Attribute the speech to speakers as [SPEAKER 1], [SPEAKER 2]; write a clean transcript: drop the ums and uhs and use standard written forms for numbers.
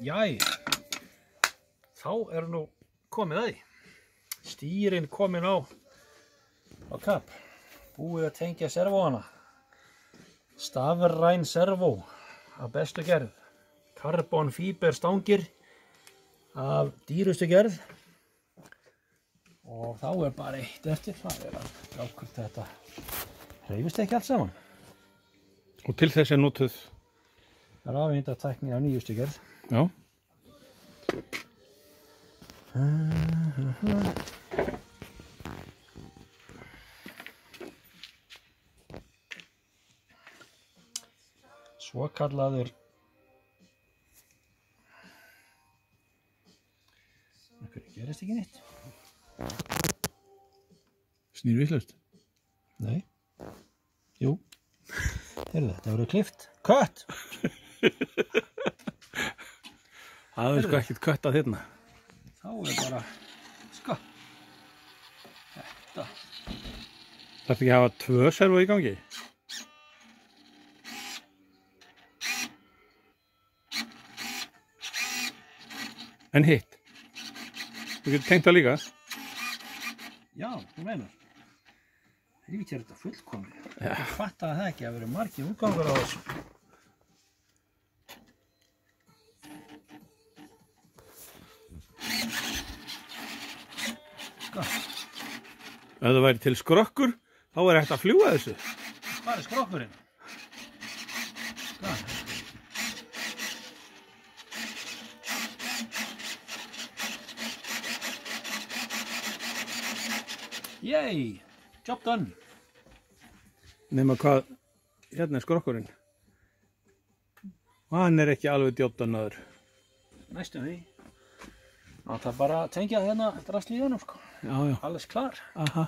[SPEAKER 1] Jæ, þá nú komið að því. Stýrin komin á kapp. Búið að tengja servóana. Stafræn servó af bestu gerð. Carbon fiber stangir af dýrustu gerð. Og þá bara eitt eftir. Það að sjá hvort þetta hreyfist ekki allt saman.
[SPEAKER 2] Og til þess notuð?
[SPEAKER 1] Rafeindatækni af nýjustu gerð.
[SPEAKER 2] Já.
[SPEAKER 1] Svokallaður gerist ekki neitt.
[SPEAKER 2] Snýr vitlaust?
[SPEAKER 1] Nei. Jú. Heyrðu, þetta verður klippt. Kött!
[SPEAKER 2] Það sko ekkert kött að þérna.
[SPEAKER 1] Þá bara, sko. Þetta.
[SPEAKER 2] Þarf ekki að hafa 2 servó í gangi? En hitt? Þú getur tengt það líka?
[SPEAKER 1] Já, þú meinar. Helvíti þetta fullkomið. Ég fattaði það ekki að vera margir útgangur á þessu. Sko.
[SPEAKER 2] Ef það væri til skrokkur, þá hægt að fljúga þessu.
[SPEAKER 1] Hvað skrokkurinn? Sko. Yay! Job done!
[SPEAKER 2] Nema hvað, hérna skrokkurinn. Og hann ekki alveg job done aður.
[SPEAKER 1] Næstum því. Það bara að tengja hérna drasl í honum, sko.
[SPEAKER 2] Já, já.
[SPEAKER 1] Alles klar.
[SPEAKER 2] Aha.